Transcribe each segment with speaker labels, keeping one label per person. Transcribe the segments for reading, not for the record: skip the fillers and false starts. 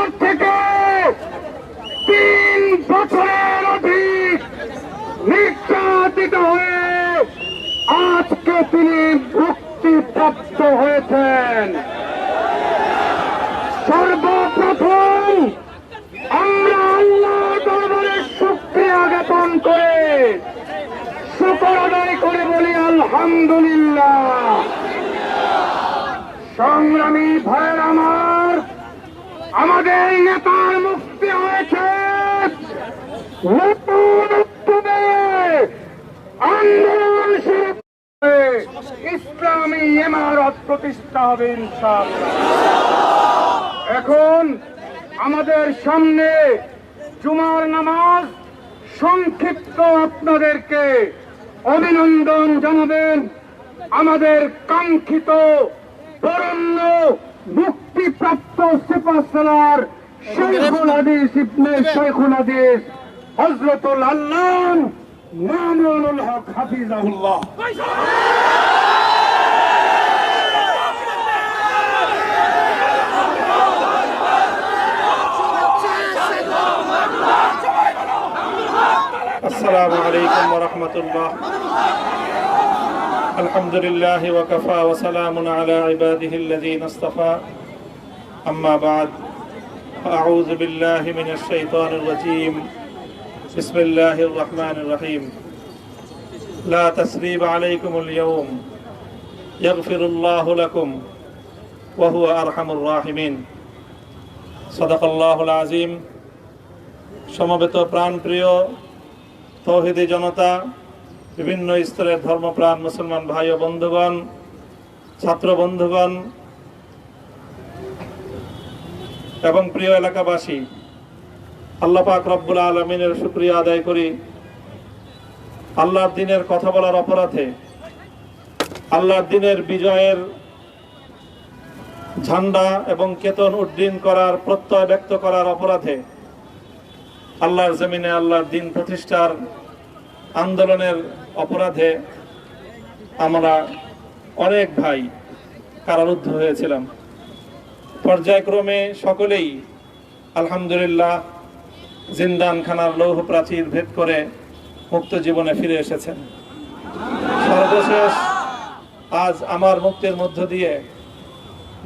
Speaker 1: পর থেকে 3 বছরের অধিক নির্যাতিত হয়ে আজকে তিনি মুক্তিপ্রাপ্ত হয়েছেন। সর্বপ্রথম আমরা আল্লাহর দরবারে শুকরিয়া জ্ঞাপন করে শুকর আদায় করে বলি আলহামদুলিল্লাহ। সংগ্রামী ভাইয়ের আমার, আমাদের নেতার মুক্তি হয়েছে। নতুন উদ্যোগে আন্দোলন শুরু করে ইসলামী ইমারত প্রতিষ্ঠা হবে ইনশাআল্লাহ। এখন আমাদের সামনে জুমার নামাজ। সংক্ষিপ্ত আপনাদেরকে অভিনন্দন জানাবেন আমাদের কাঙ্ক্ষিত বরেণ্য মুক্তিপ্রাপ্ত সেপাসালার শেখুল হাদিস ইবনে শেখুল হাদিস হযরতুল আল্লামা মামুনুল হক হাফিজাহুল্লাহ।
Speaker 2: আসসালামু আলাইকুম ওয়া রাহমাতুল্লাহ। আলহামদুলিল্লাহি ওয়া কাফা ওয়া সালামুন আলা ইবাদিহিল্লাযীনা ইসতাফা। আম্মা বা'দ। আউযু বিল্লাহি মিনাশ শাইতানির রাজীম। বিসমিল্লাহির রাহমানির রহিম। লা তাসরিবা আলাইকুমুল ইয়াওম ইয়াগফিরুল্লাহু লাকুম ওয়া হুয়া আরহামুর রাহিমিন। সাদাকাল্লাহুল আযীম। সমবেত প্রাণপ্রিয় তৌহিদি জনতা, বিভিন্ন স্তরের ধর্মপ্রাণ মুসলমান ভাই ও বন্ধুগণ, ছাত্র বন্ধুগণ এবং প্রিয় এলাকাবাসী, আল্লাহ পাক রব্বুল আলামিনের শুকরিয়া আদায় করি। আল্লাহর দ্বীনের কথা বলার অপরাধে, আল্লাহর দ্বীনের বিজয়ের ঝান্ডা এবং কেতন উড্ডীন করার প্রত্যয় ব্যক্ত করার অপরাধে, আল্লাহর জমিনে আল্লাহর দ্বীন প্রতিষ্ঠার আন্দোলনের অপরাধে আমরা অনেক ভাই কারারুদ্ধ হয়েছিলাম। পর্যায়ক্রমে সকলেই আলহামদুলিল্লাহ জিন্দানখানার লৌহ প্রাচীর ভেদ করে মুক্ত জীবনে ফিরে এসেছেন। সর্বশেষ আজ আমার মুক্তির মধ্য দিয়ে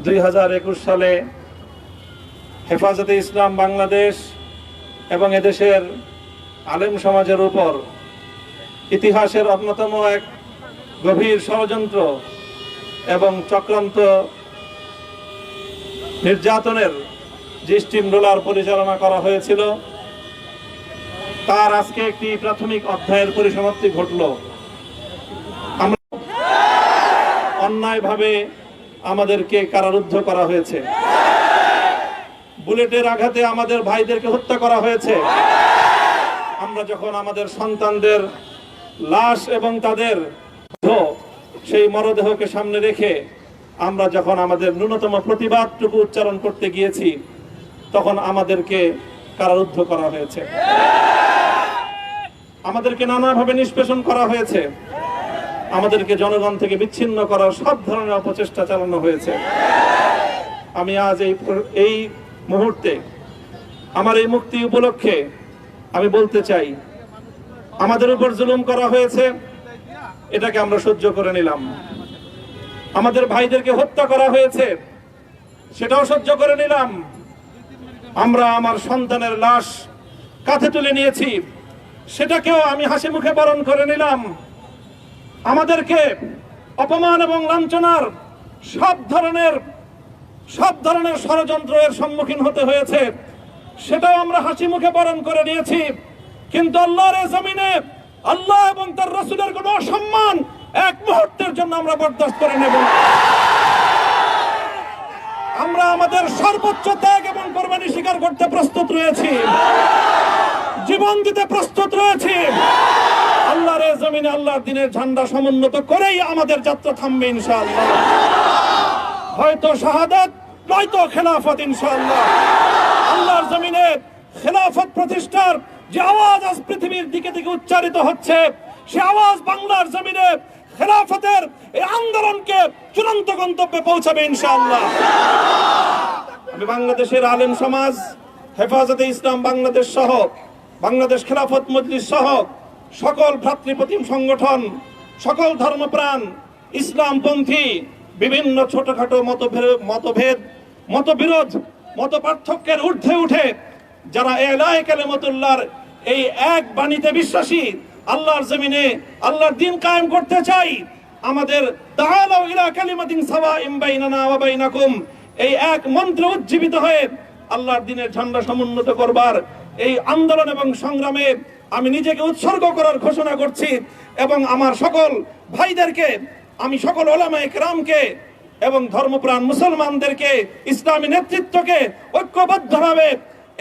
Speaker 2: 2021 সালে হেফাজতে ইসলাম বাংলাদেশ এবং এদেশের আলেম সমাজের উপর ইতিহাসের অন্যতম এক গভীর ষড়যন্ত্র এবং চক্রান্ত নির্যাতনের যে স্টিম রোলার পরিচালনা করা হয়েছিল, তার আজকে একটি প্রাথমিক অধ্যায়ের পরিসমাপ্তি ঘটল। আমরা অন্যায়ভাবে আমাদেরকে কারারুদ্ধ করা হয়েছে, বুলেটের আঘাতে আমাদের ভাইদেরকে হত্যা করা হয়েছে। আমরা যখন আমাদের সন্তানদের লাশ এবং তাদের সেই মরদেহকে সামনে রেখে আমরা যখন আমাদের ন্যূনতম প্রতিবাদটুকু উচ্চারণ করতে গিয়েছি, তখন আমাদেরকে কারারুদ্ধ করা হয়েছে, আমাদেরকে নানাভাবে নিষ্পেষণ করা হয়েছে, আমাদেরকে জনগণ থেকে বিচ্ছিন্ন করার সব ধরনের অপচেষ্টা চালানো হয়েছে। আমি আজ এই মুহূর্তে আমার এই মুক্তি উপলক্ষে আমি বলতে চাই, আমাদের উপর জুলুম করা হয়েছে, এটাকে আমরা সহ্য করে নিলাম। আমাদের ভাইদেরকে হত্যা করা হয়েছে, সেটাও সহ্য করে নিলাম। আমরা আমার সন্তানের লাশ কাঁধে তুলে নিয়েছি, সেটাকেও আমি হাসি মুখে বরণ করে নিলাম। আমাদেরকে অপমান এবং লাঞ্ছনার সব ধরনের ষড়যন্ত্রের সম্মুখীন হতে হয়েছে, সেটাও আমরা হাসি মুখে বরণ করে নিয়েছি। কিন্তু আল্লাহর জমিনে আল্লাহ এবং তার রাসূলের কোনো অসম্মান এক মুহূর্তের জন্য আমরা বরদাস্ত করে নেব না। আমরা আমাদের সর্বোচ্চ ত্যাগ এবং কোরবানি স্বীকার করতে প্রস্তুত রয়েছি, জীবন দিতে প্রস্তুত রয়েছি। আল্লাহর জমিনে আল্লাহর দ্বীনের ঝান্ডা সমুন্নত করেই আমাদের যাত্রা থামবে ইনশাআল্লাহ। হয়তো শাহাদাত, নয়তো খেলাফত ইনশাআল্লাহ। আল্লাহর জমিনে খেলাফত প্রতিষ্ঠার যে আওয়াজ আজ পৃথিবীর দিকে দিকে উচ্চারিত হচ্ছে, সে আওয়াজ বাংলার জমিনে খেলাফতের এই আন্দোলনকে চূড়ান্ত গন্তব্যে পৌঁছাবে ইনশাআল্লাহ। আমি বাংলাদেশের আলেম সমাজ, হেফাজতে ইসলাম বাংলাদেশ সহ বাংলাদেশ খেলাফত মজলিস সহ সকল ভ্রাতৃপ্রতিম সংগঠন, সকল ধর্মপ্রাণ, ইসলামপন্থী বিভিন্ন ছোটখাটো মতভেদ, মতবিরোধ, মত পার্থক্যের ঊর্ধ্বে উঠে যারা এলায়ে কালিমাতুল্লাহর এই এক বাণীতে বিশ্বাসী, আল্লাহর জমিনে আল্লাহর দ্বীন কায়েম করতে চাই, আমাদের তাআলাউ ইলা কালিমাতিন সাওয়াইন বাইনানা ওয়া বাইনাকুম এই এক মন্ত্রে উজ্জীবিত হয়ে আল্লাহর দ্বীনের ঝান্ডা সমুন্নত করবার এই আন্দোলন এবং সংগ্রামে আমি নিজেকে উৎসর্গ করার ঘোষণা করছি। এবং আমার সকল ভাইদেরকে, আমি সকল উলামায়ে কেরামকে এবং ধর্মপ্রাণ মুসলমানদেরকে, ইসলামী নেতৃত্বকে ঐক্যবদ্ধভাবে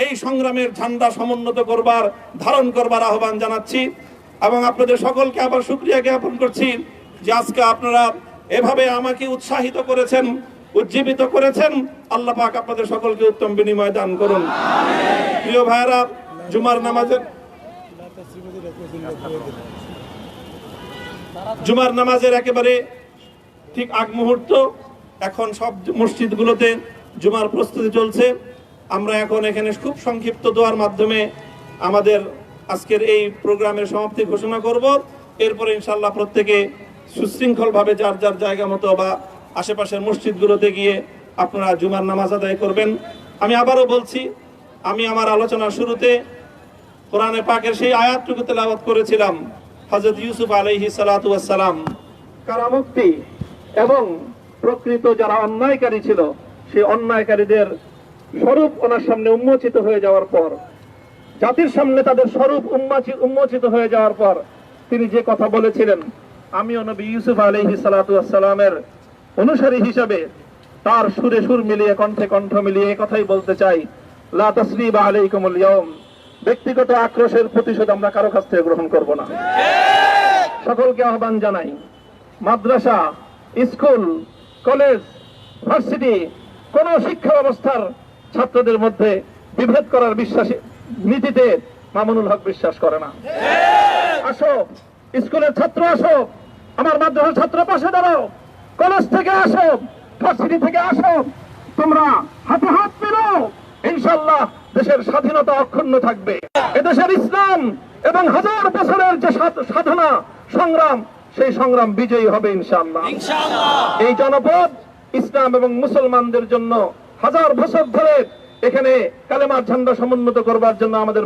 Speaker 2: এই সংগ্রামের ঝান্ডা সমুন্নত করবার, ধারণ করবার আহ্বান জানাচ্ছি। এবং আপনাদের সকলকে আবার শুকরিয়া জ্ঞাপন করছি যে আজকে আপনারা এভাবে আমাকে উৎসাহিত করেছেন, উজ্জীবিত করেছেন। আল্লাহ পাক আপনাদের সকলকে উত্তম বিনিময় দান করুন। প্রিয় ভাইরা, জুমার নামাজের একেবারে ঠিক আগ মুহূর্ত, এখন সব মসজিদগুলোতে জুমার প্রস্তুতি চলছে। আমরা এখন এখানে খুব সংক্ষিপ্ত দোয়ার মাধ্যমে আমাদের আজকের এই প্রোগ্রামের সমাপ্তি ঘোষণা করব। এরপরে ইনশাআল্লাহ প্রত্যেকে সুশৃঙ্খলভাবে যার যার জায়গা মতো বা আশেপাশের মসজিদগুলোতে গিয়ে আপনারা জুমার নামাজ আদায় করবেন। আমি আবারও বলছি, আমি আমার আলোচনার শুরুতে কোরআনে পাকের সেই আয়াতটুকু তেলাওয়াত করেছিলাম, হযরত ইউসুফ আলাইহিস সালাতু ওয়াস সালাম কারামুক্তি এবং প্রকৃত যারা অন্যায়কারী ছিল সেই অন্যায়কারীদের স্বরূপ ওনার সামনে উন্মোচিত হয়ে যাওয়ার পর, জাতির সামনে তাদের স্বরূপ উন্মোচিত হয়ে যাওয়ার পর তিনি যে কথা বলেছিলেন, আমিও নবী ইউসুফ আলাইহিস সালাতু ওয়াস সালামের অনুসারী হিসাবে তার সুরে সুর মিলিয়ে, কণ্ঠে কণ্ঠ মিলিয়ে এই কথাই বলতে চাই, লা তাসরিবা আলাইকুমুল ইয়াউম, ব্যক্তিগত আক্রোশের প্রতিশোধ আমরা কারো কাছ থেকে গ্রহণ করব না। সকলকে আহ্বান জানাই, মাদ্রাসা, স্কুল, কলেজ, ভার্সিটি কোন শিক্ষা ব্যবস্থার ছাত্রদের মধ্যে বিভেদ করার নীতিতে মামুনুল হক বিশ্বাস করে না। আসো, স্কুলের ছাত্র আসো, আমার মাদ্রাসার ছাত্র পাশে দাঁড়াও, কলেজ থেকে আসো, ভার্সিটি থেকে আসো, তোমরা হাতে হাত মিলাও, ইনশাআল্লাহ দেশের স্বাধীনতা অক্ষুণ্ণ থাকবে। এদেশের ইসলাম এবং হাজার বছরের যে সাধনা সংগ্রাম, সেই সংগ্রাম বিজয়ী হবে ইনশাআল্লাহ। এই জনপদ ইসলাম এবং মুসলমানদের জন্য হাজার বছর ধরে এখানে কালেমার ঝান্ডা সমুন্নত করবার জন্য আমাদের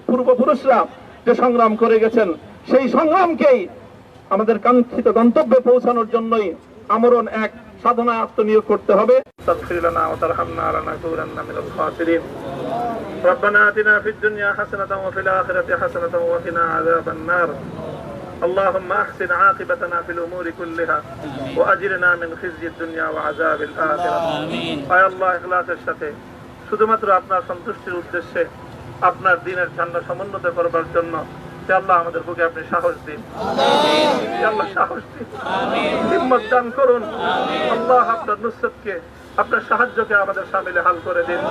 Speaker 2: পূর্বপুরুষরা যে সংগ্রাম করে গেছেন, সেই সংগ্রামকেই আমাদের কাঙ্ক্ষিত গন্তব্যে পৌঁছানোর জন্যই আমরণ এক সাধনায় আত্মনিয়োগ করতে হবে। ربنا آتنا في الدنيا حسنة وفي الآخرة حسنة وقنا عذاب النار اللهم أحسن عاقبتنا في الأمور كلها وأجرنا من خزي الدنيا وعذاب الآخرة آمين আয় আল্লাহ, ইখলাসের সাথে শুধুমাত্র আপনার সন্তুষ্টির উদ্দেশ্যে আপনার দ্বীনের ঝান্ডা সমুন্নত করবার জন্য আল্লাহ আমাদের বুকে আপনি সাহস দিন, আল্লাহ সাহস দিন, হিম্মত দান করুন। আল্লাহ আপনার নুসরতকে, আপনার সাহায্যকে আমাদের শামিলে হাল করে দিন।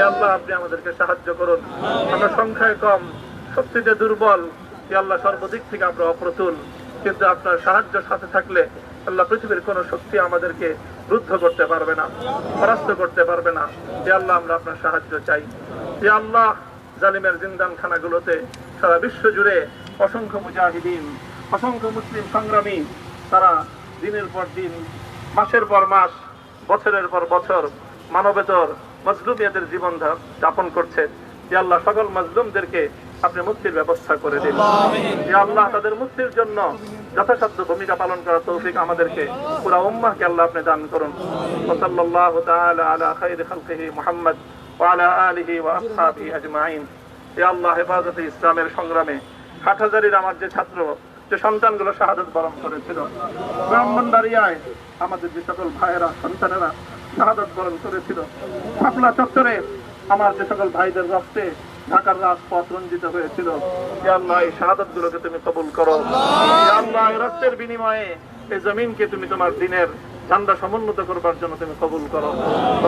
Speaker 2: আল্লাহ আপনি আমাদেরকে সাহায্য করুন। আমরা সংখ্যায় কম, শক্তিতে দুর্বল, আল্লাহ সর্বদিক থেকে আমরা অপ্রতুল, কিন্তু আপনার সাহায্য সাথে থাকলে আল্লাহ পৃথিবীর কোন শক্তি আমাদেরকে রুদ্ধ করতে পারবে না, পরাস্ত করতে পারবে না। আল্লাহ আমরা আপনার সাহায্য চাই। আল্লাহ জালিমের জিন্দান খানাগুলোতে সারা বিশ্ব জুড়ে অসংখ্য মুজাহিদিন, অসংখ্য মুসলিম সংগ্রামী, তারা দিনের পর দিন, মাসের পর মাস, বছরের পর বছর মানবেতর মজলুমিয়াদের জীবন যাপন করছে। আল্লাহ সকল মজলুমদেরকে আপনি মুক্তির ব্যবস্থা করে দিন। আল্লাহ তাদের মুক্তির জন্য যথাসাধ্য ভূমিকা পালন করার তৌফিক আমাদেরকে, পুরা উম্মাহকে আল্লাহ আপনি দান করুন। সাল্লাল্লাহু তাআলা আলা খায়রি খালকিহি মুহাম্মদ ওয়া আলা আলিহি ওয়া আসহাবিহি আজমাইন। ইয়া আল্লাহ, হেফাজতে ইসলামের সংগ্রামে হাটহাজারীর আমার যে ছাত্র, যে সন্তানগুলো শাহাদাত বরণ করেছিল, ব্রাহ্মণবাড়িয়ায় আমাদের যে সকল ভাইয়েরা, সন্তানেরা শাহাদাত বরণ করেছিল, শাপলা চত্বরে আমার যে সকল ভাইদের রক্তে ঢাকার রাজপথ রঞ্জিত হয়েছিল, ইয়া আল্লাহ এই শাহাদাত গুলোকে তুমি কবুল করো। ইয়া আল্লাহ এই রক্তের বিনিময়ে এই জমিনকে তুমি তোমার দ্বীনের ঝান্ডা সমুন্নত করবার জন্য তুমি কবুল করো।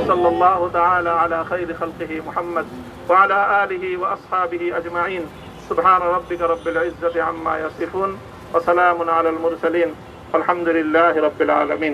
Speaker 2: সাল্লাল্লাহু তাআলা আলা খায়রি খালকিহি মুহাম্মদ ওয়া আলা আলিহি ওয়া আসহাবিহি আজমাইন। সুবহান রাব্বিকা রাব্বিল ইজ্জাতি আম্মা ইয়াসিফুন ওয়া সালামুন আলাল মুরসালিন। আলহামদুলিল্লাহি রাব্বিল আলামিন।